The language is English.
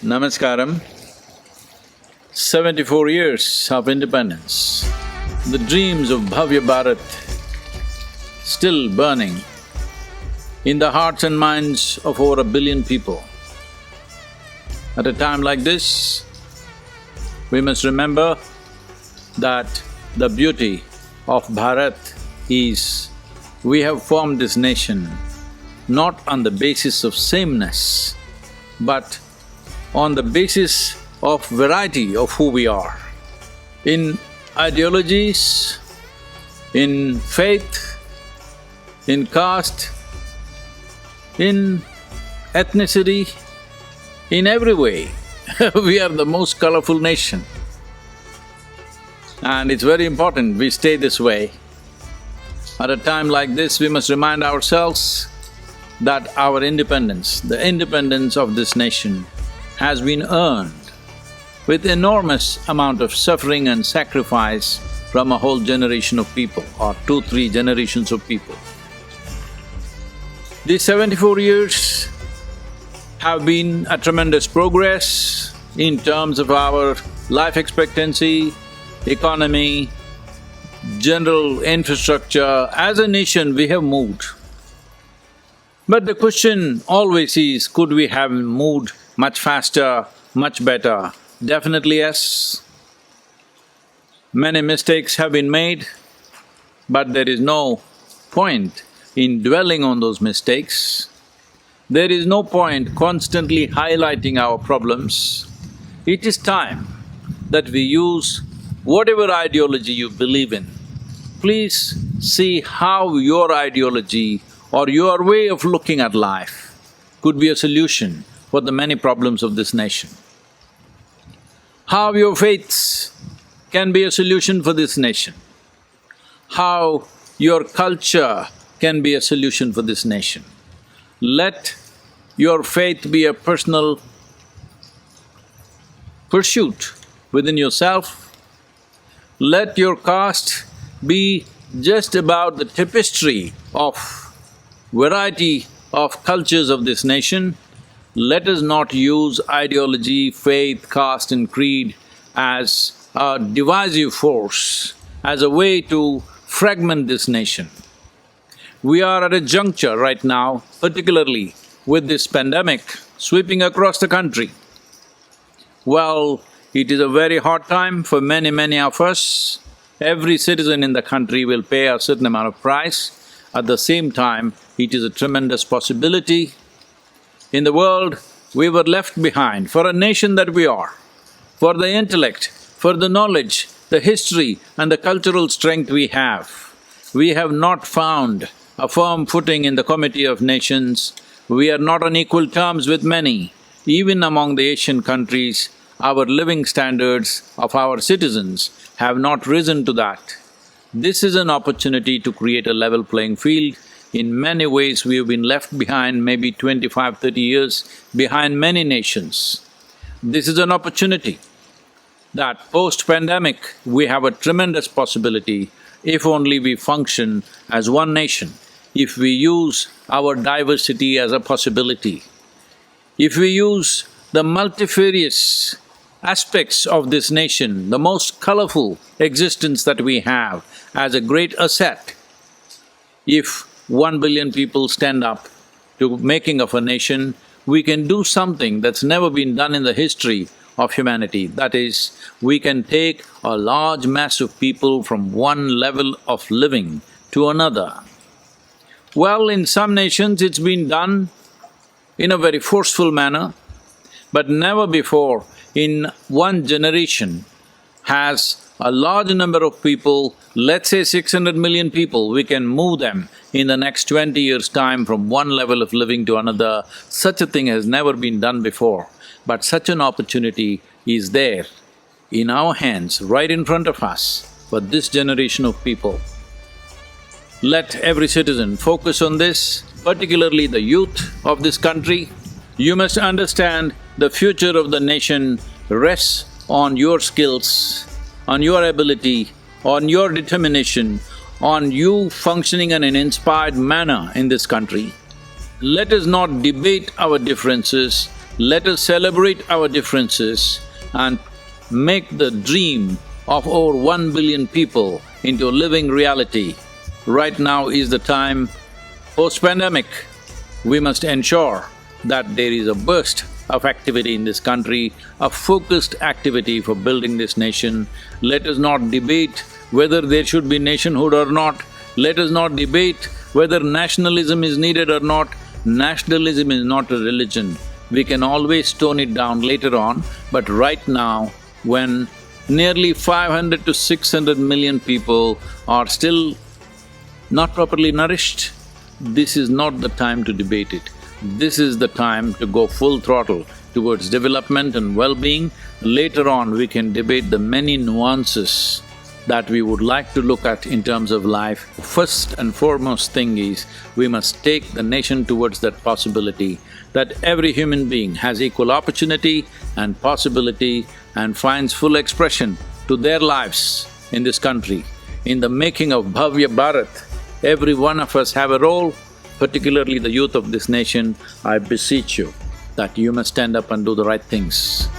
Namaskaram. 74 years of independence. The dreams of Bhavya Bharat still burning in the hearts and minds of over 1 billion people. At a time like this, we must remember that the beauty of Bharat is we have formed this nation not on the basis of sameness, but on the basis of variety of who we are. In ideologies, in faith, in caste, in ethnicity, in every way, we are the most colorful nation. And it's very important we stay this way. At a time like this, we must remind ourselves that our independence, the independence of this nation, has been earned with enormous amount of suffering and sacrifice from a whole generation of people or 2-3 generations of people. These 74 years have been a tremendous progress in terms of our life expectancy, economy, general infrastructure. As a nation, we have moved. But the question always is, could we have moved much faster, much better? Definitely yes. Many mistakes have been made, but there is no point in dwelling on those mistakes. There is no point constantly highlighting our problems. It is time that we use whatever ideology you believe in. Please see how your ideology or your way of looking at life could be a solution for the many problems of this nation. How your faiths can be a solution for this nation. How your culture can be a solution for this nation. Let your faith be a personal pursuit within yourself. Let your caste be just about the tapestry of variety of cultures of this nation. Let us not use ideology, faith, caste and creed as a divisive force, as a way to fragment this nation. We are at a juncture right now, particularly with this pandemic sweeping across the country. Well, it is a very hard time for many of us. Every citizen in the country will pay a certain amount of price. At the same time, it is a tremendous possibility. In the world, we were left behind for a nation that we are, for the intellect, for the knowledge, the history and the cultural strength we have. We have not found a firm footing in the Committee of Nations. We are not on equal terms with many. Even among the Asian countries, our living standards of our citizens have not risen to that. This is an opportunity to create a level playing field. In many ways, we have been left behind, maybe 25-30 years behind many nations. This is an opportunity that post-pandemic, we have a tremendous possibility if only we function as one nation, if we use our diversity as a possibility, if we use the multifarious aspects of this nation, the most colorful existence that we have as a great asset. If 1 billion people stand up to making of a nation, we can do something that's never been done in the history of humanity. That is, we can take a large mass of people from one level of living to another. Well, in some nations it's been done in a very forceful manner, but never before in one generation has a large number of people, let's say 600 million people, we can move them in the next 20 years' time from one level of living to another. Such a thing has never been done before, but such an opportunity is there in our hands, right in front of us, for this generation of people. Let every citizen focus on this, particularly the youth of this country. You must understand the future of the nation rests on your skills, on your ability, on your determination, on you functioning in an inspired manner in this country. Let us not debate our differences, Let us celebrate our differences and make the dream of over 1 billion people into a living reality. Right now is the time, post-pandemic, we must ensure that there is a burst of activity in this country, a focused activity for building this nation. Let us not debate whether there should be nationhood or not. Let us not debate whether nationalism is needed or not. Nationalism is not a religion. We can always tone it down later on, but right now, when nearly 500 to 600 million people are still not properly nourished, this is not the time to debate it. This is the time to go full throttle towards development and well-being. Later on, we can debate the many nuances that we would like to look at in terms of life. First and foremost thing is, we must take the nation towards that possibility that every human being has equal opportunity and possibility and finds full expression to their lives in this country. In the making of Bhavya Bharat, every one of us have a role, particularly the youth of this nation. I beseech you that you must stand up and do the right things.